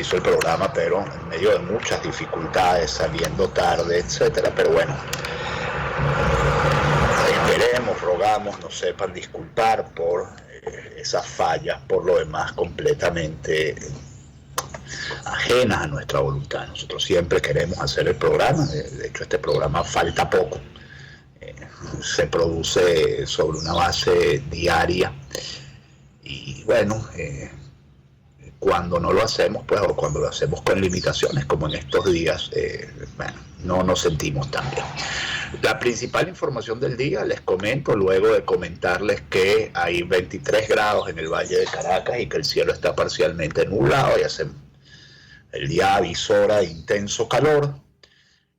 hizo el programa, pero en medio de muchas dificultades, saliendo tarde, etcétera. Pero bueno, esperemos, rogamos, nos sepan disculpar por esas fallas, por lo demás completamente ajenas a nuestra voluntad. Nosotros siempre queremos hacer el programa, de hecho este programa falta poco, se produce sobre una base diaria y bueno, cuando no lo hacemos, pues, o cuando lo hacemos con limitaciones, como en estos días, bueno, no nos sentimos tan bien. La principal información del día, les comento, luego de comentarles que hay 23 grados en el Valle de Caracas y que el cielo está parcialmente nublado y hace el día avisora de intenso calor,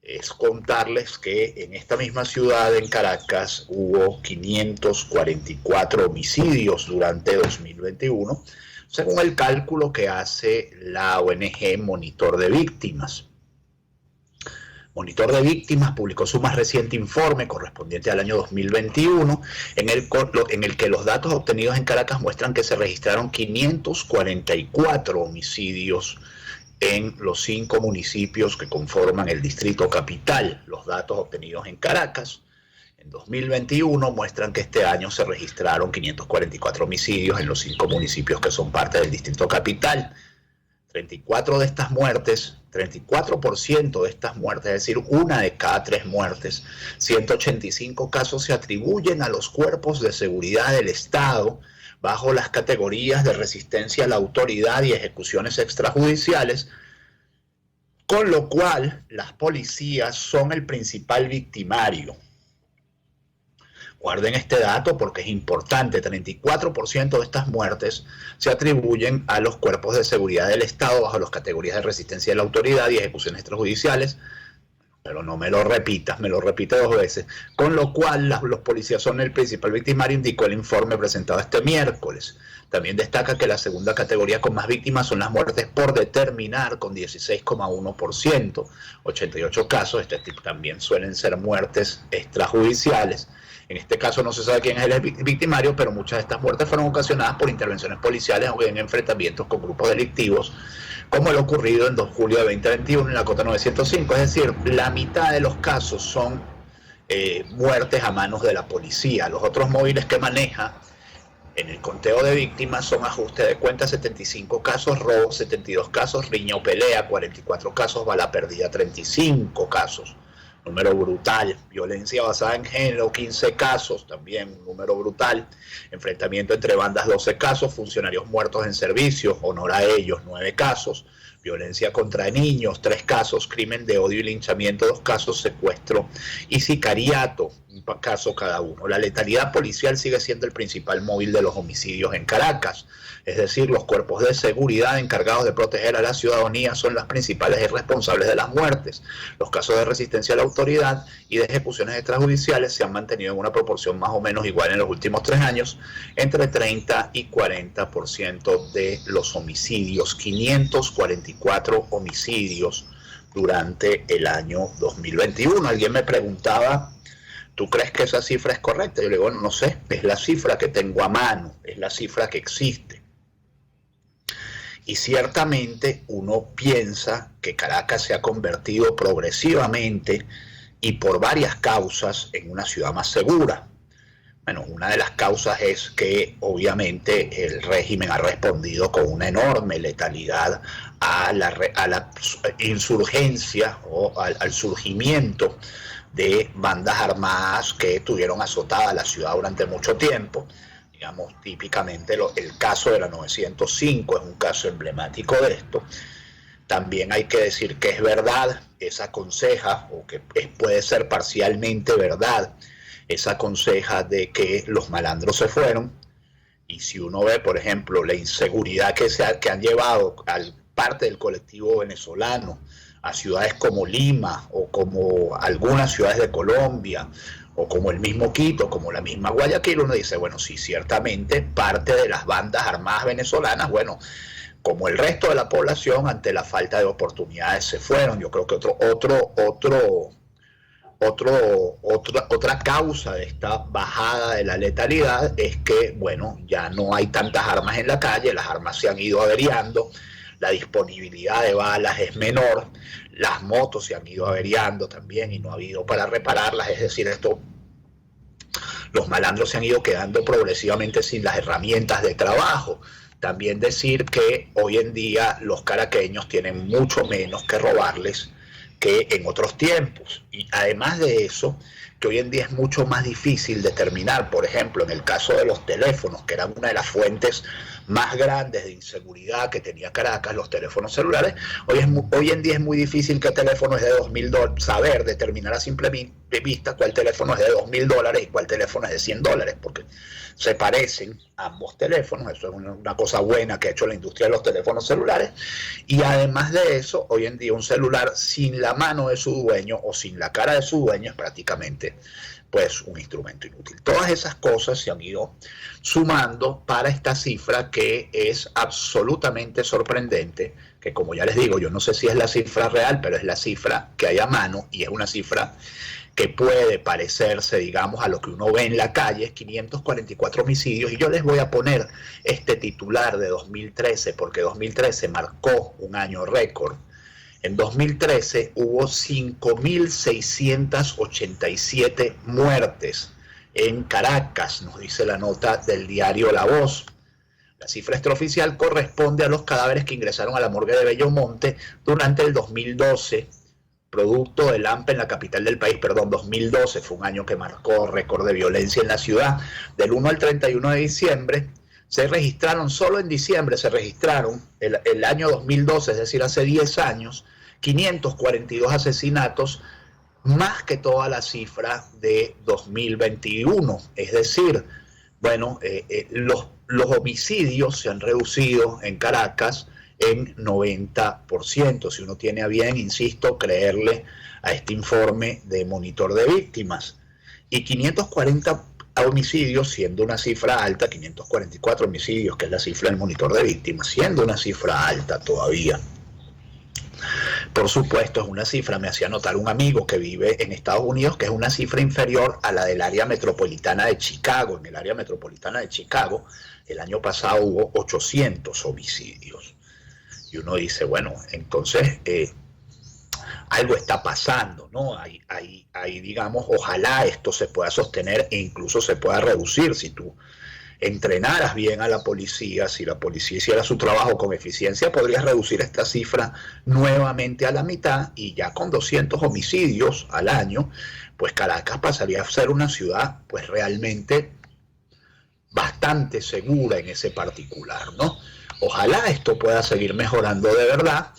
es contarles que en esta misma ciudad, en Caracas, hubo 544 homicidios durante 2021, según el cálculo que hace la ONG Monitor de Víctimas. Monitor de Víctimas publicó su más reciente informe correspondiente al año 2021, en el que los datos obtenidos en Caracas muestran que se registraron 544 homicidios en los 5 municipios que conforman el Distrito Capital. Los datos obtenidos en Caracas en 2021 muestran que este año se registraron 544 homicidios en los 5 municipios que son parte del Distrito Capital. 34 de estas muertes, 34% de estas muertes, es decir, 1 de cada 3 muertes, 185 casos se atribuyen a los cuerpos de seguridad del Estado bajo las categorías de resistencia a la autoridad y ejecuciones extrajudiciales, con lo cual las policías son el principal victimario. Guarden este dato porque es importante, 34% de estas muertes se atribuyen a los cuerpos de seguridad del Estado bajo las categorías de resistencia a la autoridad y ejecuciones extrajudiciales, pero no me lo repitas, me lo repite 2 veces, con lo cual los policías son el principal victimario, indicó el informe presentado este miércoles. También destaca que la segunda categoría con más víctimas son las muertes por determinar, con 16,1%, 88 casos, también suelen ser muertes extrajudiciales. En este caso no se sabe quién es el victimario, pero muchas de estas muertes fueron ocasionadas por intervenciones policiales o en enfrentamientos con grupos delictivos, como lo ocurrido en 2 de julio de 2021 en la Cota 905. Es decir, la mitad de los casos son muertes a manos de la policía. Los otros móviles que maneja en el conteo de víctimas son ajuste de cuentas, 75 casos, robo, 72 casos, riña o pelea, 44 casos, bala perdida, 35 casos. Número brutal. Violencia basada en género, 15 casos, también un número brutal. Enfrentamiento entre bandas, 12 casos. Funcionarios muertos en servicio, honor a ellos, 9 casos. Violencia contra niños, 3 casos. Crimen de odio y linchamiento, 2 casos. Secuestro y sicariato, 1 caso cada uno. La letalidad policial sigue siendo el principal móvil de los homicidios en Caracas. Es decir, los cuerpos de seguridad encargados de proteger a la ciudadanía son las principales responsables de las muertes. Los casos de resistencia a la autoridad y de ejecuciones extrajudiciales se han mantenido en una proporción más o menos igual en los últimos 3 años, entre 30 y 40% de los homicidios. 544 homicidios durante el año 2021. Alguien me preguntaba, ¿tú crees que esa cifra es correcta? Yo le digo, bueno, no sé, es la cifra que tengo a mano, es la cifra que existe. Y ciertamente uno piensa que Caracas se ha convertido progresivamente y por varias causas en una ciudad más segura. Bueno, una de las causas es que obviamente el régimen ha respondido con una enorme letalidad a la insurgencia o al surgimiento de bandas armadas que tuvieron azotada la ciudad durante mucho tiempo. Digamos, típicamente el caso de la 905 es un caso emblemático de esto. También hay que decir que es verdad esa conseja, o que puede ser parcialmente verdad, esa conseja de que los malandros se fueron. Y si uno ve, por ejemplo, la inseguridad que han llevado al parte del colectivo venezolano a ciudades como Lima o como algunas ciudades de Colombia, o como el mismo Quito, como la misma Guayaquil, uno dice, bueno, sí, ciertamente parte de las bandas armadas venezolanas, bueno, como el resto de la población, ante la falta de oportunidades se fueron. Yo creo que otra causa de esta bajada de la letalidad es que, bueno, ya no hay tantas armas en la calle, las armas se han ido averiando, la disponibilidad de balas es menor, las motos se han ido averiando también y no ha habido para repararlas, es decir, los malandros se han ido quedando progresivamente sin las herramientas de trabajo. También decir que hoy en día los caraqueños tienen mucho menos que robarles que en otros tiempos. Y además de eso, que hoy en día es mucho más difícil determinar, por ejemplo, en el caso de los teléfonos, que eran una de las fuentes más grandes de inseguridad que tenía Caracas, los teléfonos celulares, hoy en día es muy difícil qué teléfono es de $2.000, saber, determinar a simple vista cuál teléfono es de $2.000 y cuál teléfono es de $100, porque se parecen ambos teléfonos. Eso es una cosa buena que ha hecho la industria de los teléfonos celulares. Y además de eso, hoy en día un celular sin la mano de su dueño o sin la cara de su dueño es prácticamente pues un instrumento inútil. Todas esas cosas se han ido sumando para esta cifra que es absolutamente sorprendente, que como ya les digo, yo no sé si es la cifra real, pero es la cifra que hay a mano y es una cifra que puede parecerse, digamos, a lo que uno ve en la calle, 544 homicidios, y yo les voy a poner este titular de 2013, porque 2013 marcó un año récord. En 2013 hubo 5.687 muertes en Caracas, nos dice la nota del diario La Voz. La cifra extraoficial corresponde a los cadáveres que ingresaron a la morgue de Bellomonte durante el 2012, producto del AMPE en la capital del país. 2012 fue un año que marcó récord de violencia en la ciudad. Del 1 al 31 de diciembre se registraron, solo en diciembre se registraron, el año 2012, es decir, hace 10 años, 542 asesinatos, más que toda la cifra de 2021. Es decir, bueno, los homicidios se han reducido en Caracas en 90%, si uno tiene a bien, insisto, creerle a este informe de Monitor de Víctimas. Y 540 homicidios, siendo una cifra alta, 544 homicidios, que es la cifra del Monitor de Víctimas, siendo una cifra alta todavía. Por supuesto, es una cifra, me hacía notar un amigo que vive en Estados Unidos, que es una cifra inferior a la del área metropolitana de Chicago. En el área metropolitana de Chicago, el año pasado hubo 800 homicidios. Y uno dice, bueno, entonces algo está pasando, ¿no? Hay, digamos, ojalá esto se pueda sostener e incluso se pueda reducir si tú entrenaras bien a la policía, si la policía hiciera su trabajo con eficiencia, podrías reducir esta cifra nuevamente a la mitad, y ya con 200 homicidios al año, pues Caracas pasaría a ser una ciudad pues realmente bastante segura en ese particular, ¿no? Ojalá esto pueda seguir mejorando de verdad,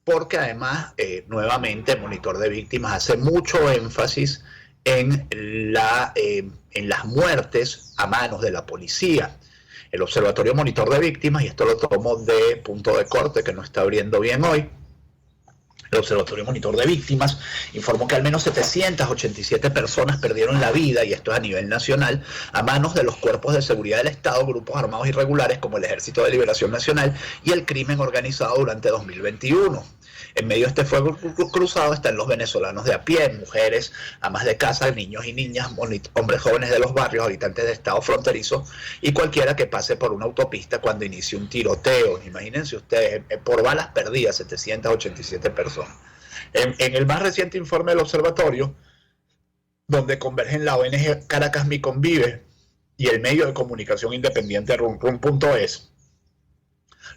porque además, nuevamente, Monitor de Víctimas hace mucho énfasis en las muertes a manos de la policía. El Observatorio Monitor de Víctimas, y esto lo tomo de Punto de Corte, que no está abriendo bien hoy, el Observatorio Monitor de Víctimas informó que al menos 787 personas perdieron la vida, y esto es a nivel nacional, a manos de los cuerpos de seguridad del Estado, grupos armados irregulares como el Ejército de Liberación Nacional y el crimen organizado durante 2021. En medio de este fuego cruzado están los venezolanos de a pie, mujeres, amas de casa, niños y niñas, hombres jóvenes de los barrios, habitantes de estados fronterizos y cualquiera que pase por una autopista cuando inicie un tiroteo. Imagínense ustedes, por balas perdidas, 787 personas. En el más reciente informe del observatorio, donde convergen la ONG Caracas Mi Convive y el medio de comunicación independiente RUN.es,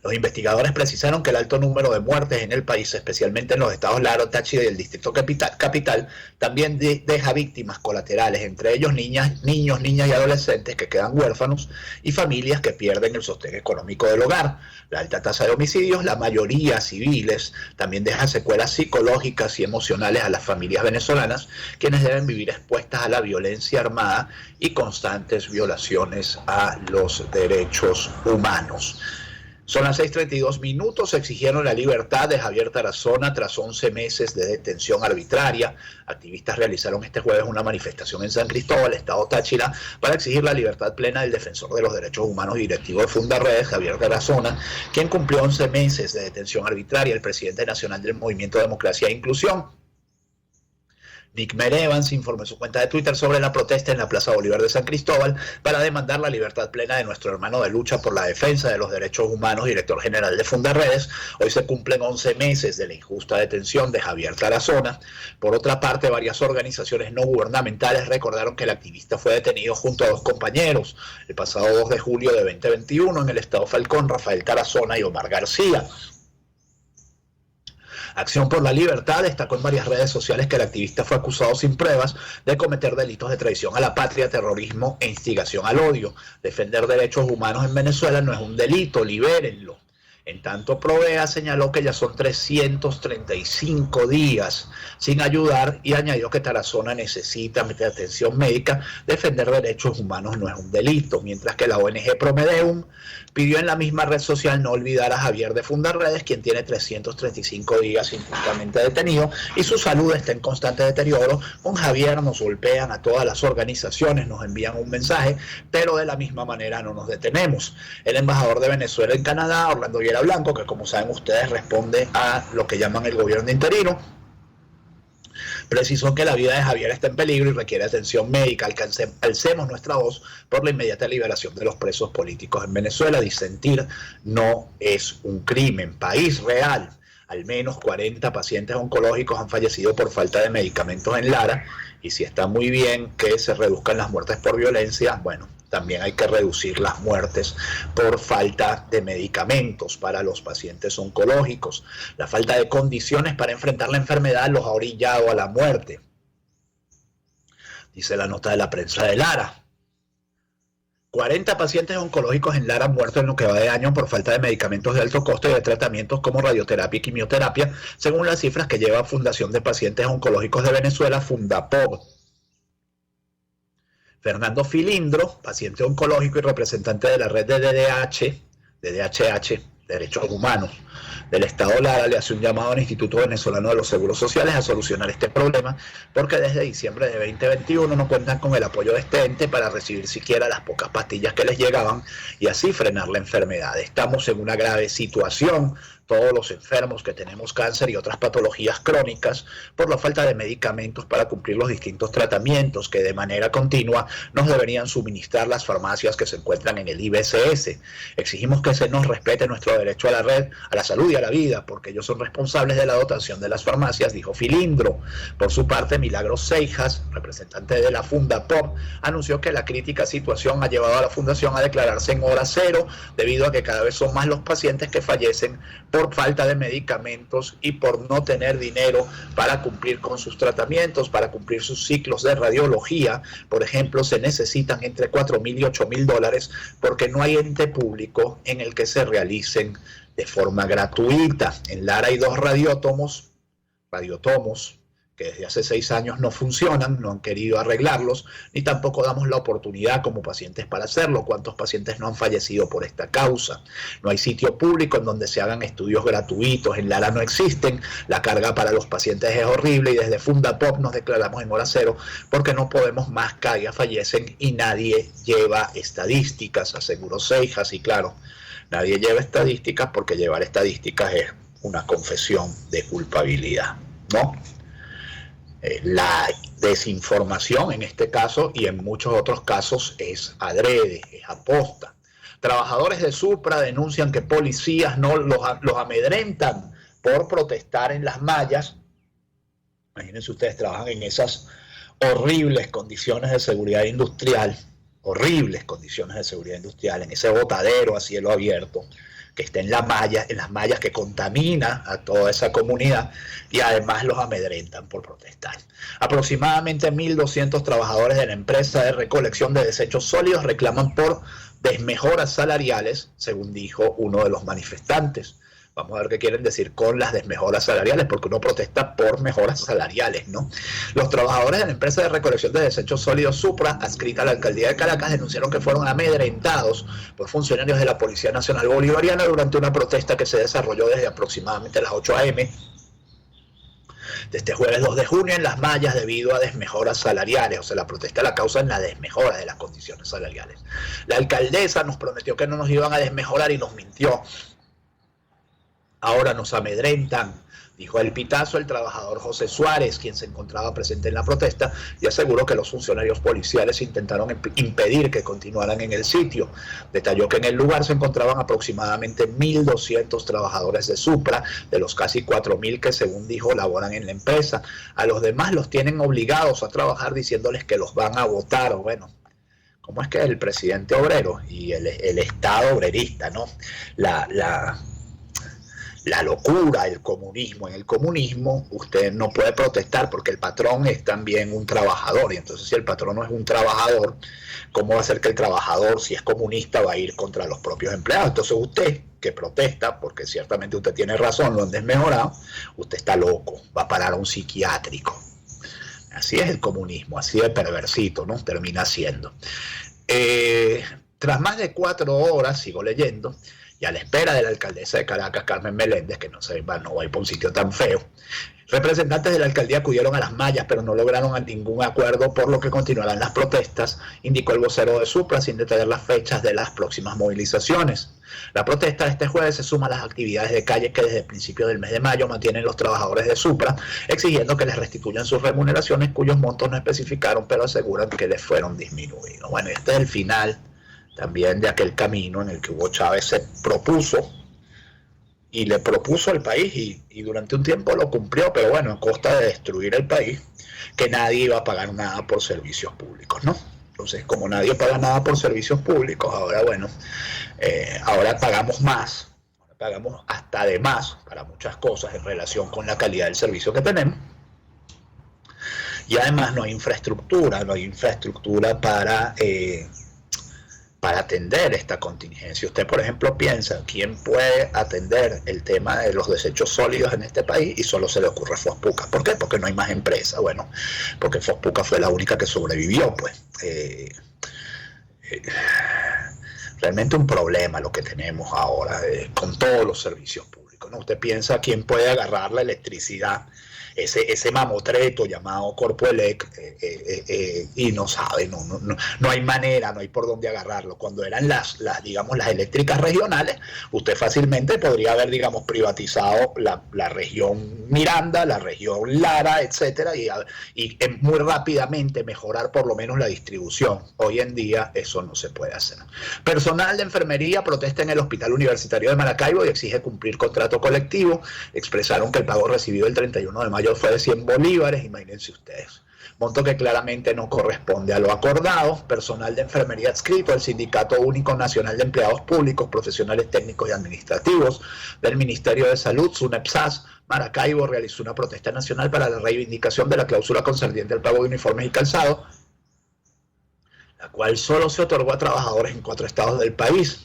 los investigadores precisaron que el alto número de muertes en el país, especialmente en los estados Lara, Táchira y el Distrito Capital, también deja víctimas colaterales, entre ellos niños, niñas y adolescentes que quedan huérfanos y familias que pierden el sostén económico del hogar. La alta tasa de homicidios, la mayoría civiles, también deja secuelas psicológicas y emocionales a las familias venezolanas, quienes deben vivir expuestas a la violencia armada y constantes violaciones a los derechos humanos. Son las 6:32, exigieron la libertad de Javier Tarazona tras 11 meses de detención arbitraria. Activistas realizaron este jueves una manifestación en San Cristóbal, estado Táchira, para exigir la libertad plena del defensor de los derechos humanos y directivo de Fundarredes, Javier Tarazona, quien cumplió 11 meses de detención arbitraria. El presidente nacional del Movimiento Democracia e Inclusión Nick Merevans informó en su cuenta de Twitter sobre la protesta en la Plaza Bolívar de San Cristóbal para demandar la libertad plena de nuestro hermano de lucha por la defensa de los derechos humanos, director general de Fundarredes. Hoy se cumplen 11 meses de la injusta detención de Javier Tarazona. Por otra parte, varias organizaciones no gubernamentales recordaron que el activista fue detenido junto a 2 compañeros el pasado 2 de julio de 2021 en el estado Falcón, Rafael Tarazona y Omar García. Acción por la Libertad destacó en varias redes sociales que el activista fue acusado sin pruebas de cometer delitos de traición a la patria, terrorismo e instigación al odio. Defender derechos humanos en Venezuela no es un delito, libérenlo. En tanto, Provea señaló que ya son 335 días sin ayudar y añadió que Tarazona necesita atención médica. Defender derechos humanos no es un delito, mientras que la ONG Promedeum pidió en la misma red social no olvidar a Javier de Fundarredes, quien tiene 335 días injustamente detenido y su salud está en constante deterioro. Con Javier nos golpean a todas las organizaciones, nos envían un mensaje, pero de la misma manera no nos detenemos. El embajador de Venezuela en Canadá, Orlando Blanco, que como saben ustedes responde a lo que llaman el gobierno interino, precisó que la vida de Javier está en peligro y requiere atención médica. Alcemos nuestra voz por la inmediata liberación de los presos políticos en Venezuela. Disentir no es un crimen. País real. Al menos 40 pacientes oncológicos han fallecido por falta de medicamentos en Lara, y si está muy bien que se reduzcan las muertes por violencia, bueno, también hay que reducir las muertes por falta de medicamentos para los pacientes oncológicos. La falta de condiciones para enfrentar la enfermedad los ha orillado a la muerte, dice la nota de la prensa de Lara. 40 pacientes oncológicos en Lara han muerto en lo que va de año por falta de medicamentos de alto costo y de tratamientos como radioterapia y quimioterapia, según las cifras que lleva Fundación de Pacientes Oncológicos de Venezuela, Fundapob. Fernando Filindro, paciente oncológico y representante de la red de DHH, Derechos Humanos, del Estado Lara, le hace un llamado al Instituto Venezolano de los Seguros Sociales a solucionar este problema, porque desde diciembre de 2021 no cuentan con el apoyo de este ente para recibir siquiera las pocas pastillas que les llegaban y así frenar la enfermedad. Estamos en una grave situación, todos los enfermos que tenemos cáncer y otras patologías crónicas, por la falta de medicamentos para cumplir los distintos tratamientos que de manera continua nos deberían suministrar las farmacias que se encuentran en el IBCS. Exigimos que se nos respete nuestro derecho a la red, a la salud y a la vida, porque ellos son responsables de la dotación de las farmacias, dijo Filindro. Por su parte, Milagros Seijas, representante de la Fundapob, anunció que la crítica situación ha llevado a la fundación a declararse en hora cero, debido a que cada vez son más los pacientes que fallecen por falta de medicamentos y por no tener dinero para cumplir con sus tratamientos, para cumplir sus ciclos de radiología. Por ejemplo, se necesitan entre $4,000 y $8,000 porque no hay ente público en el que se realicen de forma gratuita. En Lara hay 2 radiotomos que desde hace 6 años no funcionan, no han querido arreglarlos, ni tampoco damos la oportunidad como pacientes para hacerlo. ¿Cuántos pacientes no han fallecido por esta causa? No hay sitio público en donde se hagan estudios gratuitos, en Lara no existen, la carga para los pacientes es horrible y desde Fundapob nos declaramos en hora cero porque no podemos más, cada día fallecen y nadie lleva estadísticas, aseguró Seijas. Y claro, nadie lleva estadísticas porque llevar estadísticas es una confesión de culpabilidad, ¿no? La desinformación en este caso y en muchos otros casos es adrede, es aposta. Trabajadores de Supra denuncian que policías no los amedrentan por protestar en las mallas. Imagínense ustedes, trabajan en esas horribles condiciones de seguridad industrial, en ese botadero a cielo abierto, que está en las mallas que contamina a toda esa comunidad, y además los amedrentan por protestar. Aproximadamente 1.200 trabajadores de la empresa de recolección de desechos sólidos reclaman por desmejoras salariales, según dijo uno de los manifestantes. Vamos a ver qué quieren decir con las desmejoras salariales, porque uno protesta por mejoras salariales, ¿no? Los trabajadores de la empresa de recolección de desechos sólidos Supra, adscrita a la alcaldía de Caracas, denunciaron que fueron amedrentados por funcionarios de la Policía Nacional Bolivariana durante una protesta que se desarrolló desde aproximadamente las 8 a.m. de este jueves 2 de junio en las mallas debido a desmejoras salariales. O sea, la protesta la causan la desmejora de las condiciones salariales. La alcaldesa nos prometió que no nos iban a desmejorar y nos mintió. Ahora nos amedrentan dijo el pitazo el trabajador José Suárez, quien se encontraba presente en la protesta, y aseguró que los funcionarios policiales intentaron impedir que continuaran en el sitio. Detalló que en el lugar se encontraban aproximadamente 1.200 trabajadores de Supra, de los casi 4.000 que, según dijo, laboran en la empresa. A los demás los tienen obligados a trabajar diciéndoles que los van a votar. O bueno, ¿cómo es que el presidente obrero y el Estado obrerista, ¿no? La locura, el comunismo. En el comunismo usted no puede protestar porque el patrón es también un trabajador, y entonces si el patrón no es un trabajador, ¿cómo va a ser que el trabajador, si es comunista, va a ir contra los propios empleados? Entonces usted que protesta, porque ciertamente usted tiene razón, lo han desmejorado, usted está loco, va a parar a un psiquiátrico. Así es el comunismo, así de perversito, ¿no? Termina siendo. Tras más de 4 horas, sigo leyendo, y a la espera de la alcaldesa de Caracas, Carmen Meléndez, que no va a ir por un sitio tan feo, representantes de la alcaldía acudieron a las mallas, pero no lograron ningún acuerdo, por lo que continuarán las protestas, indicó el vocero de Supra, sin detallar las fechas de las próximas movilizaciones. La protesta de este jueves se suma a las actividades de calle que desde el principio del mes de mayo mantienen los trabajadores de Supra, exigiendo que les restituyan sus remuneraciones, cuyos montos no especificaron, pero aseguran que les fueron disminuidos. Bueno, este es el final también de aquel camino en el que Hugo Chávez se propuso y le propuso al país, y durante un tiempo lo cumplió, pero bueno, a costa de destruir el país, que nadie iba a pagar nada por servicios públicos, ¿no? Entonces, como nadie paga nada por servicios públicos, ahora bueno, ahora pagamos más, pagamos hasta de más para muchas cosas en relación con la calidad del servicio que tenemos. Y además no hay infraestructura para atender esta contingencia. Usted, por ejemplo, piensa, ¿quién puede atender el tema de los desechos sólidos en este país? Y solo se le ocurre Fospuca. ¿Por qué? Porque no hay más empresa. Bueno, porque Fospuca fue la única que sobrevivió, pues. Realmente un problema lo que tenemos ahora con todos los servicios públicos, ¿no? Usted piensa, ¿quién puede agarrar la electricidad? Ese mamotreto llamado Corpoelec, y no sabe, no hay manera, no hay por dónde agarrarlo. Cuando eran las eléctricas regionales, usted fácilmente podría haber, digamos, privatizado la región Miranda, la región Lara, etcétera, y muy rápidamente mejorar por lo menos la distribución. Hoy en día eso no se puede hacer. Personal de enfermería protesta en el Hospital Universitario de Maracaibo y exige cumplir contrato colectivo. Expresaron que el pago recibido el 31 de mayo fue de 100 bolívares, imagínense ustedes, monto que claramente no corresponde a lo acordado. Personal de enfermería adscrito al Sindicato Único Nacional de Empleados Públicos, Profesionales Técnicos y Administrativos del Ministerio de Salud, SUNEPSAS, Maracaibo, realizó una protesta nacional para la reivindicación de la cláusula concerniente al pago de uniformes y calzado, la cual solo se otorgó a trabajadores en 4 estados del país.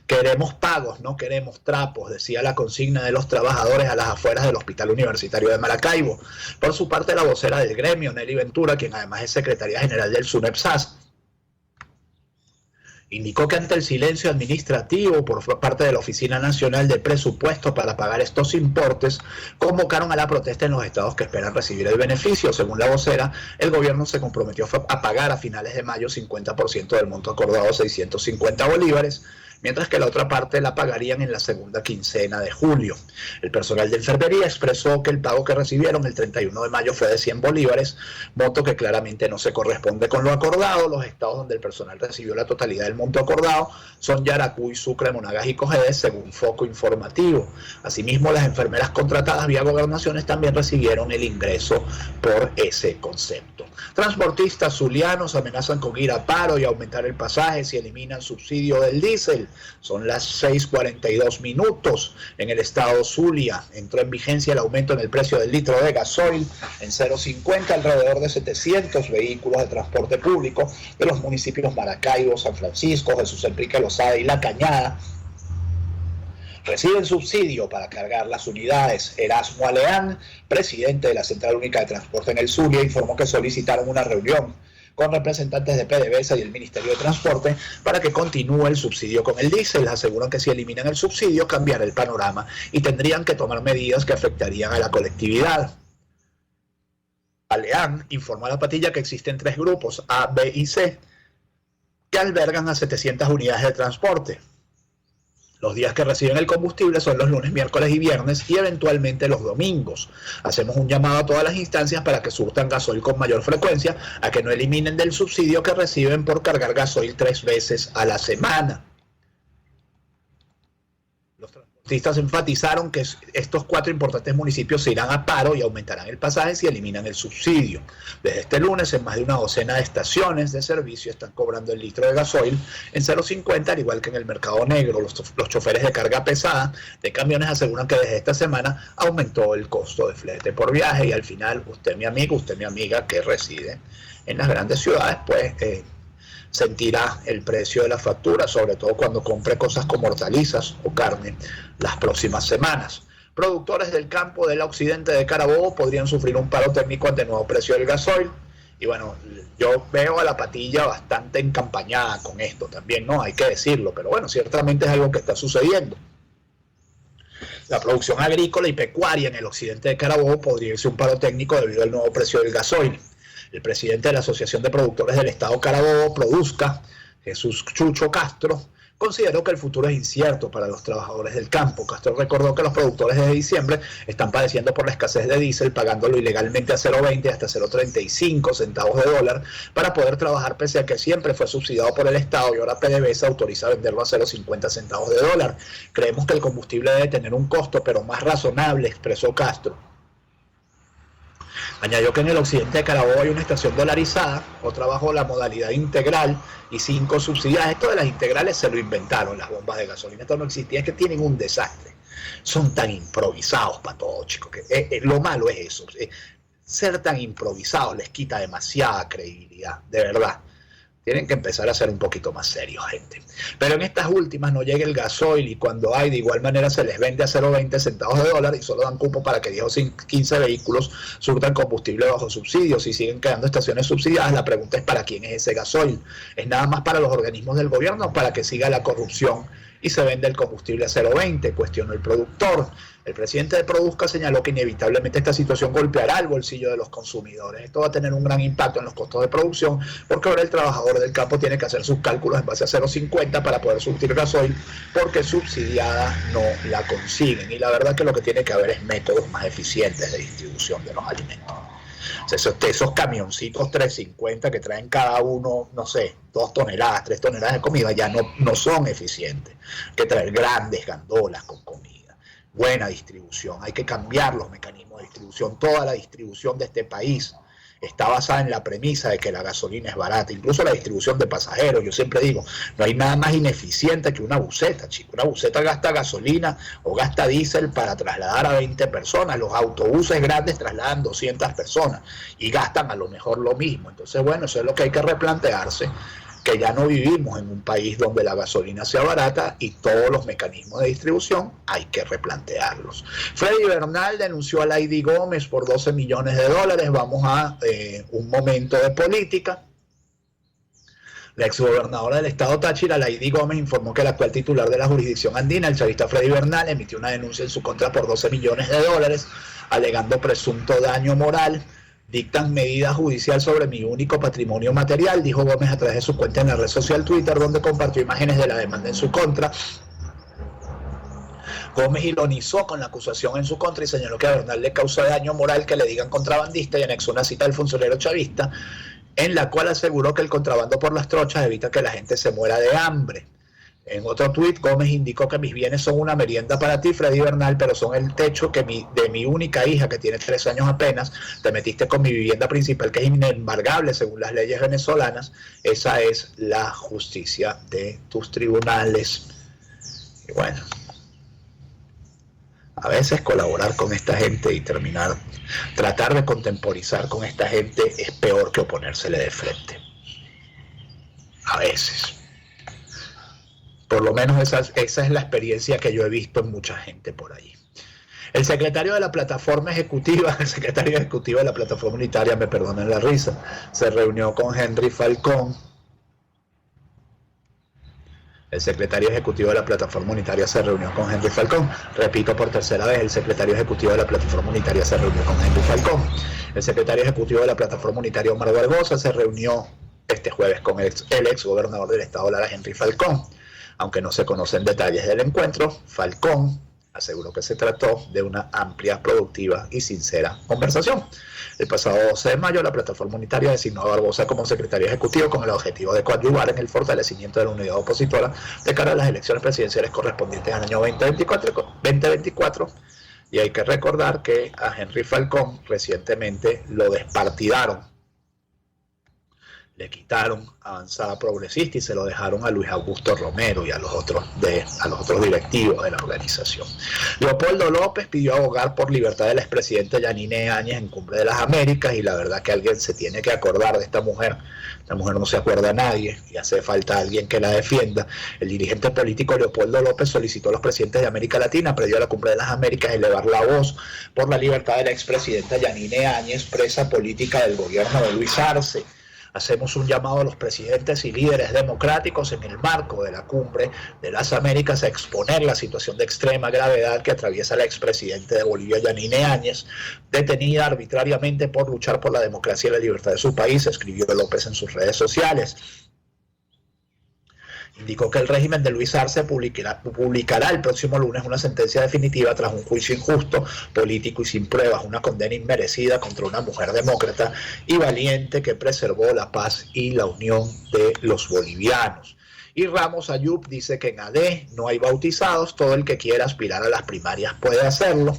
Queremos pagos, no queremos trapos, decía la consigna de los trabajadores a las afueras del Hospital Universitario de Maracaibo. Por su parte, la vocera del gremio, Nelly Ventura, quien además es secretaria general del SUNEPSAS, indicó que ante el silencio administrativo por parte de la Oficina Nacional de Presupuesto para pagar estos importes, convocaron a la protesta en los estados que esperan recibir el beneficio. Según la vocera, el gobierno se comprometió a pagar a finales de mayo 50% del monto acordado, 650 bolívares, mientras que la otra parte la pagarían en la segunda quincena de julio. El personal de enfermería expresó que el pago que recibieron el 31 de mayo fue de 100 bolívares, monto que claramente no se corresponde con lo acordado. Los estados donde el personal recibió la totalidad del monto acordado son Yaracuy, Sucre, Monagas y Cojedes, según Foco Informativo. Asimismo, las enfermeras contratadas vía gobernaciones también recibieron el ingreso por ese concepto. Transportistas zulianos amenazan con ir a paro y aumentar el pasaje si eliminan subsidio del diésel. Son las 6:42 minutos. En el estado Zulia entró en vigencia el aumento en el precio del litro de gasoil en 0.50, alrededor de 700 vehículos de transporte público de los municipios Maracaibo, San Francisco, Jesús Enrique Lozada y La Cañada reciben subsidio para cargar las unidades. Erasmo Aleán, presidente de la Central Única de Transporte en el Zulia, informó que solicitaron una reunión con representantes de PDVSA y el Ministerio de Transporte para que continúe el subsidio con el diésel. Aseguran que si eliminan el subsidio cambiará el panorama y tendrían que tomar medidas que afectarían a la colectividad. Aleán informó a La Patilla que existen 3 grupos, A, B y C, que albergan a 700 unidades de transporte. Los días que reciben el combustible son los lunes, miércoles y viernes y eventualmente los domingos. Hacemos un llamado a todas las instancias para que surtan gasoil con mayor frecuencia, a que no eliminen del subsidio que reciben por cargar gasoil 3 veces a la semana. Los transportistas enfatizaron que estos 4 importantes municipios se irán a paro y aumentarán el pasaje si eliminan el subsidio. Desde este lunes, en más de una docena de estaciones de servicio están cobrando el litro de gasoil en 0.50, al igual que en el mercado negro. Los choferes de carga pesada de camiones aseguran que desde esta semana aumentó el costo de flete por viaje y al final usted, mi amiga que reside en las grandes ciudades, pues sentirá el precio de la factura, sobre todo cuando compre cosas como hortalizas o carne las próximas semanas. Productores del campo del occidente de Carabobo podrían sufrir un paro técnico ante el nuevo precio del gasoil. Y bueno, yo veo a la patilla bastante encampañada con esto también, ¿no? Hay que decirlo, pero bueno, ciertamente es algo que está sucediendo. La producción agrícola y pecuaria en el occidente de Carabobo podría irse un paro técnico debido al nuevo precio del gasoil. El presidente de la Asociación de Productores del Estado Carabobo, Produzca, Jesús Chucho Castro, consideró que el futuro es incierto para los trabajadores del campo. Castro recordó que los productores desde diciembre están padeciendo por la escasez de diésel, pagándolo ilegalmente a 0.20 hasta 0.35 centavos de dólar para poder trabajar, pese a que siempre fue subsidiado por el Estado y ahora PDVSA autoriza venderlo a 0.50 centavos de dólar. Creemos que el combustible debe tener un costo, pero más razonable, expresó Castro. Añadió que en el occidente de Carabobo hay una estación dolarizada, otra bajo la modalidad integral y 5 subsidiadas. Esto de las integrales se lo inventaron las bombas de gasolina, esto no existía, es que tienen un desastre. Son tan improvisados para todo, chicos, que lo malo es eso. Ser tan improvisados les quita demasiada credibilidad, de verdad. Tienen que empezar a ser un poquito más serios, gente. Pero en estas últimas no llega el gasoil y cuando hay, de igual manera se les vende a 0.20 centavos de dólar y solo dan cupo para que 10 o 15 vehículos surtan combustible bajo subsidio. Si siguen quedando estaciones subsidiadas, la pregunta es ¿para quién es ese gasoil? ¿Es nada más para los organismos del gobierno o para que siga la corrupción y se vende el combustible a 0.20? Cuestionó el productor. El presidente de Produzca señaló que inevitablemente esta situación golpeará el bolsillo de los consumidores. Esto va a tener un gran impacto en los costos de producción porque ahora el trabajador del campo tiene que hacer sus cálculos en base a 0.50 para poder surtir gasoil porque subsidiada no la consiguen. Y la verdad que lo que tiene que haber es métodos más eficientes de distribución de los alimentos. O sea, esos camioncitos 350 que traen cada uno, no sé, 2 toneladas, 3 toneladas de comida ya no son eficientes. Hay que traer grandes gandolas con comida. Buena distribución, hay que cambiar los mecanismos de distribución. Toda la distribución de este país está basada en la premisa de que la gasolina es barata, incluso la distribución de pasajeros. Yo siempre digo, no hay nada más ineficiente que una buseta, chico. Una buseta gasta gasolina o gasta diésel para trasladar a 20 personas. Los autobuses grandes trasladan 200 personas y gastan a lo mejor lo mismo. Entonces, bueno, eso es lo que hay que replantearse, que ya no vivimos en un país donde la gasolina sea barata y todos los mecanismos de distribución hay que replantearlos. Freddy Bernal denunció a Lady Gómez por 12 millones de dólares. Vamos a un momento de política. La exgobernadora del estado Táchira, Lady Gómez, informó que el actual titular de la jurisdicción andina, el chavista Freddy Bernal, emitió una denuncia en su contra por 12 millones de dólares, alegando presunto daño moral. Dictan medida judicial sobre mi único patrimonio material, dijo Gómez a través de su cuenta en la red social Twitter, donde compartió imágenes de la demanda en su contra. Gómez ironizó con la acusación en su contra y señaló que a Bernal le causa daño moral que le digan contrabandista y anexó una cita del funcionario chavista en la cual aseguró que el contrabando por las trochas evita que la gente se muera de hambre. En otro tuit, Gómez indicó que mis bienes son una merienda para ti, Freddy Bernal, pero son el techo de mi única hija, que tiene 3 años apenas. Te metiste con mi vivienda principal, que es inembargable según las leyes venezolanas. Esa es la justicia de tus tribunales. Y bueno, a veces colaborar con esta gente y tratar de contemporizar con esta gente es peor que oponérsele de frente. A veces. Por lo menos esa es la experiencia que yo he visto en mucha gente por ahí. El secretario de la plataforma ejecutiva, de la plataforma unitaria, me perdonen la risa, se reunió con Henry Falcón. El secretario ejecutivo de la plataforma unitaria se reunió con Henry Falcón. Repito por tercera vez, el secretario ejecutivo de la plataforma unitaria se reunió con Henry Falcón. El secretario ejecutivo de la plataforma unitaria, Omar Barbosa, se reunió este jueves con el ex gobernador del estado Lara, Henry Falcón. Aunque no se conocen detalles del encuentro, Falcón aseguró que se trató de una amplia, productiva y sincera conversación. El pasado 12 de mayo, la plataforma unitaria designó a Barbosa como secretario ejecutivo con el objetivo de coadyuvar en el fortalecimiento de la unidad opositora de cara a las elecciones presidenciales correspondientes al año 2024. Y hay que recordar que a Henry Falcón recientemente lo despartidaron. Le quitaron Avanzada Progresista y se lo dejaron a Luis Augusto Romero y a los otros directivos de la organización. Leopoldo López pidió abogar por libertad del expresidente Yanine Áñez en Cumbre de las Américas, y la verdad que alguien se tiene que acordar de esta mujer. Esta mujer no se acuerda a nadie y hace falta alguien que la defienda. El dirigente político Leopoldo López solicitó a los presidentes de América Latina, previo a la Cumbre de las Américas, elevar la voz por la libertad de la expresidenta Yanine Áñez, presa política del gobierno de Luis Arce. Hacemos un llamado a los presidentes y líderes democráticos en el marco de la Cumbre de las Américas a exponer la situación de extrema gravedad que atraviesa la expresidenta de Bolivia, Yanine Áñez, detenida arbitrariamente por luchar por la democracia y la libertad de su país, escribió López en sus redes sociales. Indicó que el régimen de Luis Arce publicará el próximo lunes una sentencia definitiva tras un juicio injusto, político y sin pruebas, una condena inmerecida contra una mujer demócrata y valiente que preservó la paz y la unión de los bolivianos. Y Ramos Ayub dice que en AD no hay bautizados, todo el que quiera aspirar a las primarias puede hacerlo.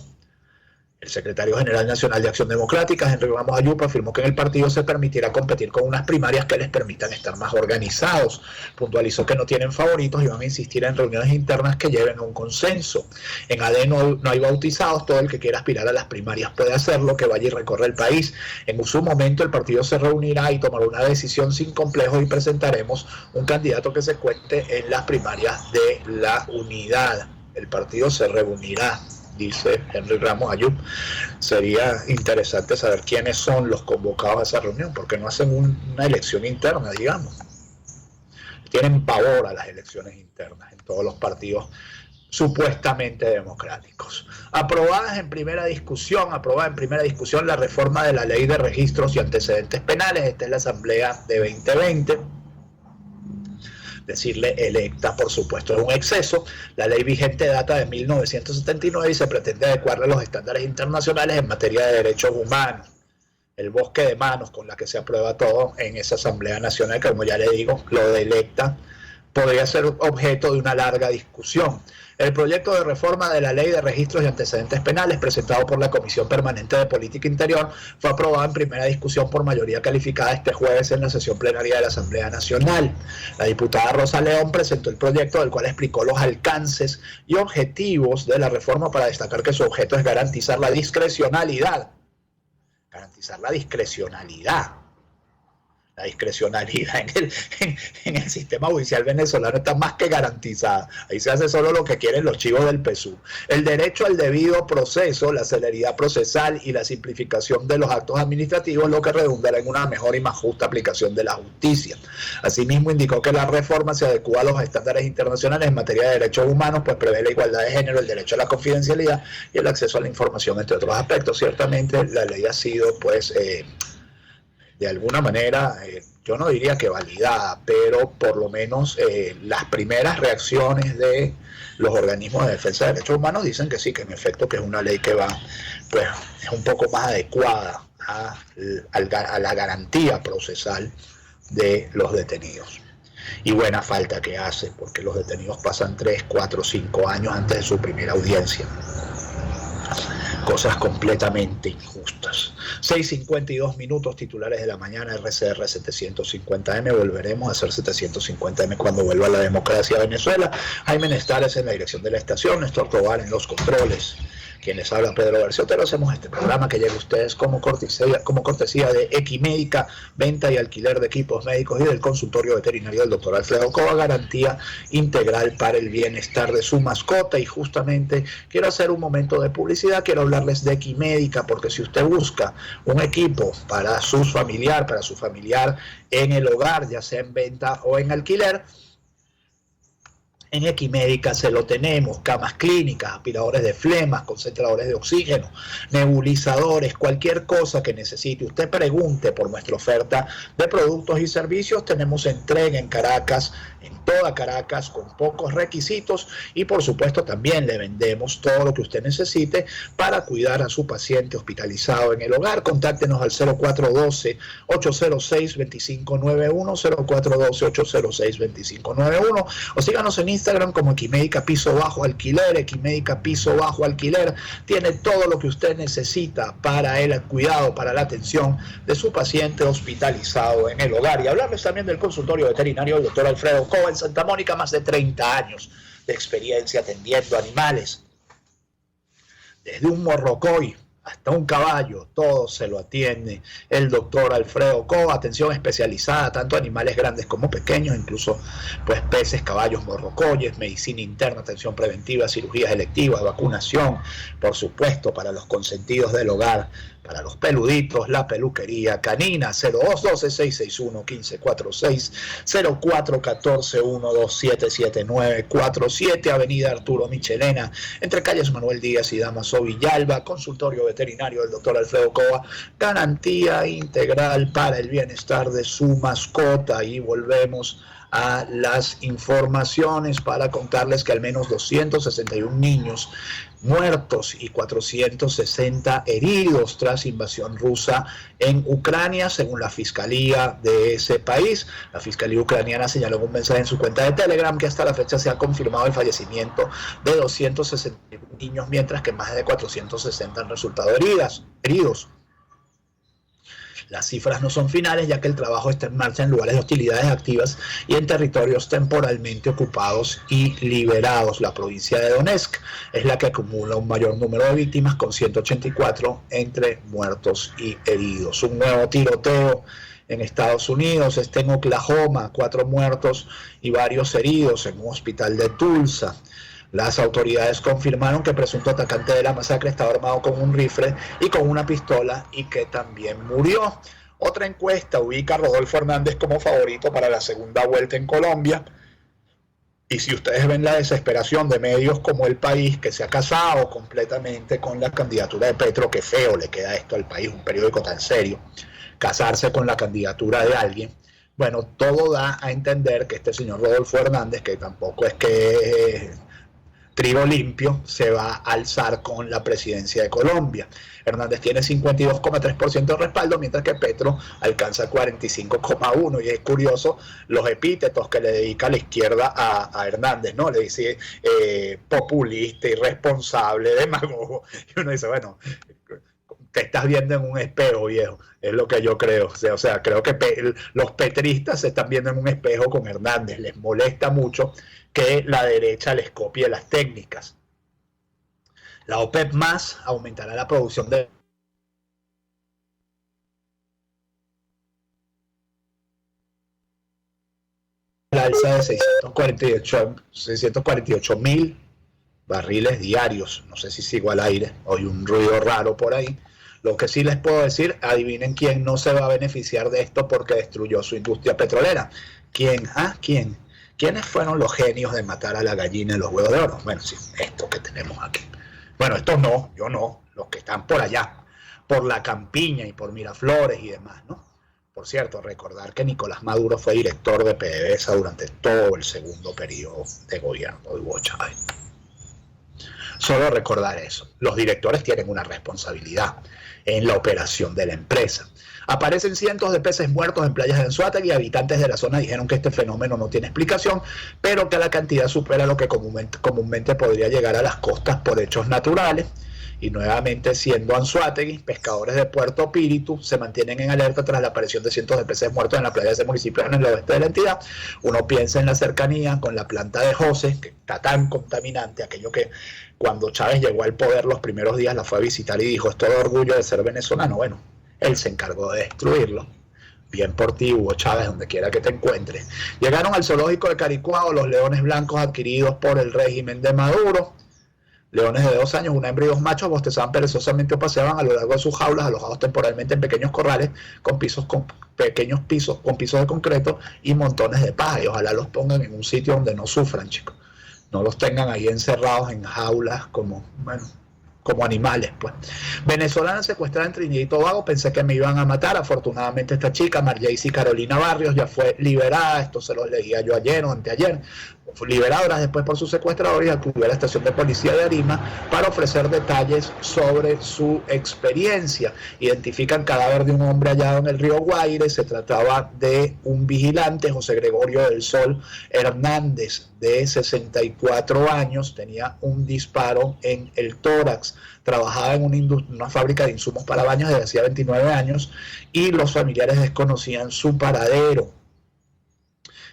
El secretario general nacional de Acción Democrática, Henry Ramos Ayub, afirmó que en el partido se permitirá competir con unas primarias que les permitan estar más organizados. Puntualizó que no tienen favoritos y van a insistir en reuniones internas que lleven a un consenso. En AD no hay bautizados, todo el que quiera aspirar a las primarias puede hacerlo, que vaya y recorre el país. En su momento el partido se reunirá y tomará una decisión sin complejos y presentaremos un candidato que se cuente en las primarias de la unidad. El partido se reunirá, dice Henry Ramos Ayub. Sería interesante saber quiénes son los convocados a esa reunión, porque no hacen una elección interna, digamos. Tienen pavor a las elecciones internas en todos los partidos supuestamente democráticos. Aprobada en primera discusión la reforma de la Ley de Registros y Antecedentes Penales. Esta es la Asamblea de 2020. Decirle electa, por supuesto, es un exceso. La ley vigente data de 1979 y se pretende adecuarla a los estándares internacionales en materia de derechos humanos. El bosque de manos con la que se aprueba todo en esa Asamblea Nacional, que como ya le digo, lo de electa podría ser objeto de una larga discusión. El proyecto de reforma de la Ley de Registros y Antecedentes Penales, presentado por la Comisión Permanente de Política Interior, fue aprobado en primera discusión por mayoría calificada este jueves en la sesión plenaria de la Asamblea Nacional. La diputada Rosa León presentó el proyecto, del cual explicó los alcances y objetivos de la reforma, para destacar que su objeto es garantizar la discrecionalidad. Garantizar la discrecionalidad. La discrecionalidad en el sistema judicial venezolano está más que garantizada. Ahí se hace solo lo que quieren los chivos del PSUV. El derecho al debido proceso, la celeridad procesal y la simplificación de los actos administrativos, lo que redundará en una mejor y más justa aplicación de la justicia. Asimismo, indicó que la reforma se adecua a los estándares internacionales en materia de derechos humanos, pues prevé la igualdad de género, el derecho a la confidencialidad y el acceso a la información, entre otros aspectos. Ciertamente la ley ha sido, pues, de alguna manera, yo no diría que validada, pero por lo menos las primeras reacciones de los organismos de defensa de derechos humanos dicen que sí, que en efecto que es una ley que va, pues, es un poco más adecuada a la garantía procesal de los detenidos. Y buena falta que hace, porque los detenidos pasan 3, 4, 5 años antes de su primera audiencia. Cosas completamente injustas. 6:52, titulares de la mañana. RCR 750M. Volveremos a hacer 750M cuando vuelva la democracia a Venezuela. Jaime Nestares en la dirección de la estación, Néstor Tobar en los controles. Quien les habla, Pedro García Otero. Hacemos este programa que llega a ustedes como cortesía de Equimédica, venta y alquiler de equipos médicos, y del consultorio veterinario del doctor Alfredo Cova, garantía integral para el bienestar de su mascota. Y justamente quiero hacer un momento de publicidad, quiero hablarles de Equimédica, porque si usted busca un equipo para su familiar en el hogar, ya sea en venta o en alquiler, En Equimédica se lo tenemos, camas clínicas, aspiradores de flemas, concentradores de oxígeno, nebulizadores, cualquier cosa que necesite. Usted pregunte por nuestra oferta de productos y servicios. Tenemos entrega en Caracas, en toda Caracas, con pocos requisitos, y por supuesto también le vendemos todo lo que usted necesite para cuidar a su paciente hospitalizado en el hogar. Contáctenos al 0412-806-2591, 0412-806-2591, o síganos en Instagram como Equimédica Piso Bajo Alquiler. Equimédica Piso Bajo Alquiler tiene todo lo que usted necesita para el cuidado, para la atención de su paciente hospitalizado en el hogar. Y hablarles también del consultorio veterinario del doctor Alfredo Cova en Santa Mónica, más de 30 años de experiencia atendiendo animales. Desde un morrocoy hasta un caballo, todo se lo atiende el doctor Alfredo Cova. Atención especializada, tanto animales grandes como pequeños, incluso pues peces, caballos, morrocoyes, medicina interna, atención preventiva, cirugías electivas, vacunación, por supuesto, para los consentidos del hogar, para los peluditos, la peluquería canina. 0212-661-1546, 0414-1277947, Avenida Arturo Michelena, entre calles Manuel Díaz y Damaso Villalba. Consultorio veterinario del doctor Alfredo Cova, garantía integral para el bienestar de su mascota. Y volvemos a las informaciones para contarles que al menos 261 niños muertos y 460 heridos tras invasión rusa en Ucrania, según la fiscalía de ese país. La fiscalía ucraniana señaló en un mensaje en su cuenta de Telegram que hasta la fecha se ha confirmado el fallecimiento de 261 niños, mientras que más de 460 han resultado heridos. Las cifras no son finales, ya que el trabajo está en marcha en lugares de hostilidades activas y en territorios temporalmente ocupados y liberados. La provincia de Donetsk es la que acumula un mayor número de víctimas, con 184 entre muertos y heridos. Un nuevo tiroteo en Estados Unidos, en Oklahoma, 4 muertos y varios heridos en un hospital de Tulsa. Las autoridades confirmaron que el presunto atacante de la masacre estaba armado con un rifle y con una pistola y que también murió. Otra encuesta ubica a Rodolfo Hernández como favorito para la segunda vuelta en Colombia. Y si ustedes ven la desesperación de medios como El País, que se ha casado completamente con la candidatura de Petro, que feo le queda esto al país, un periódico tan serio, casarse con la candidatura de alguien. Bueno, todo da a entender que este señor Rodolfo Hernández, que tampoco es que trigo limpio, se va a alzar con la presidencia de Colombia. Hernández tiene 52,3% de respaldo, mientras que Petro alcanza 45,1%. Y es curioso los epítetos que le dedica la izquierda a Hernández, ¿no? Le dice populista, irresponsable, demagogo. Y uno dice, bueno, te estás viendo en un espejo, viejo. Es lo que yo creo. O sea, creo que los petristas se están viendo en un espejo con Hernández. Les molesta mucho que la derecha les copie las técnicas. La OPEP más aumentará la producción de la alza de 648.000 barriles diarios. No sé si sigo al aire, hoy un ruido raro por ahí. Lo que sí les puedo decir, adivinen quién no se va a beneficiar de esto porque destruyó su industria petrolera. ¿Quién? ¿Quién? ¿Quiénes fueron los genios de matar a la gallina y los huevos de oro? Bueno, sí, estos que tenemos aquí. Bueno, estos no, yo no, los que están por allá, por la Campiña y por Miraflores y demás, ¿no? Por cierto, recordar que Nicolás Maduro fue director de PDVSA durante todo el segundo periodo de gobierno de Hugo Chávez. Solo recordar eso. Los directores tienen una responsabilidad en la operación de la empresa. Aparecen cientos de peces muertos en playas de Anzoátegui y habitantes de la zona dijeron que este fenómeno no tiene explicación, pero que la cantidad supera lo que comúnmente podría llegar a las costas por hechos naturales. Y nuevamente, siendo Anzoátegui, pescadores de Puerto Píritu se mantienen en alerta tras la aparición de cientos de peces muertos en la playa de ese municipio en el oeste de la entidad. Uno piensa en la cercanía con la planta de José, que está tan contaminante, aquello que cuando Chávez llegó al poder los primeros días la fue a visitar y dijo, es todo orgullo de ser venezolano. Bueno, él se encargó de destruirlo. Bien por ti, Hugo Chávez, donde quiera que te encuentres. Llegaron al zoológico de Caricuao los leones blancos adquiridos por el régimen de Maduro. Leones de 2 años, una hembra y 2 machos bostezaban perezosamente o paseaban a lo largo de sus jaulas, alojados temporalmente en pequeños corrales con pequeños pisos de concreto y montones de paja. Y ojalá los pongan en un sitio donde no sufran, chicos. no los tengan ahí encerrados en jaulas como animales, pues. Venezolana secuestrada en Trinidad y Tobago, pensé que me iban a matar. Afortunadamente esta chica, Marjaysi Carolina Barrios, ya fue liberada. Esto se lo leía yo ayer o anteayer. Fue liberada horas después por sus secuestradores y acudió a la estación de policía de Arima para ofrecer detalles sobre su experiencia. Identifican cadáver de un hombre hallado en el río Guaire. Se trataba de un vigilante, José Gregorio del Sol Hernández, de 64 años, tenía un disparo en el tórax, trabajaba en una fábrica de insumos para baños desde hacía 29 años y los familiares desconocían su paradero.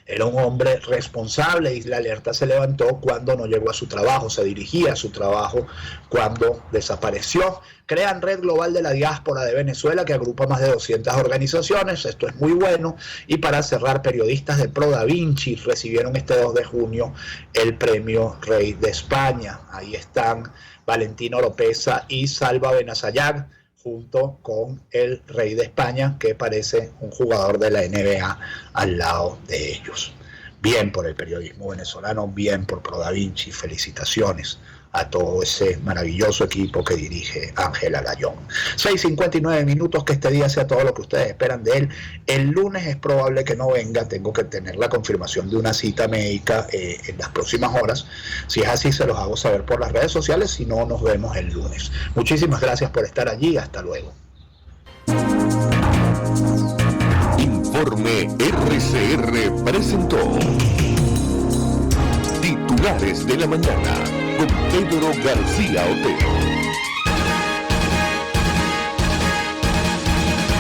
Era un hombre responsable y la alerta se levantó cuando no llegó a su trabajo, se dirigía a su trabajo cuando desapareció. Crean Red Global de la Diáspora de Venezuela, que agrupa más de 200 organizaciones, esto es muy bueno. Y para cerrar, periodistas de Pro Da Vinci recibieron este 2 de junio el premio Rey de España. Ahí están Valentino Lopeza y Salva Benazayag, junto con el Rey de España, que parece un jugador de la NBA al lado de ellos. Bien por el periodismo venezolano, bien por Pro Da Vinci, felicitaciones a todo ese maravilloso equipo que dirige Ángel Alayón. 6:59 minutos, que este día sea todo lo que ustedes esperan de él. El lunes es probable que no venga, tengo que tener la confirmación de una cita médica en las próximas horas. Si es así, se los hago saber por las redes sociales, si no, nos vemos el lunes. Muchísimas gracias por estar allí, hasta luego. Informe RCR presentó Titulares de la Mañana con Pedro García Otero.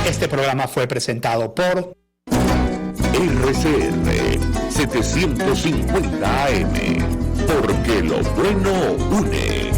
Este programa fue presentado por RCR 750 AM, porque lo bueno une.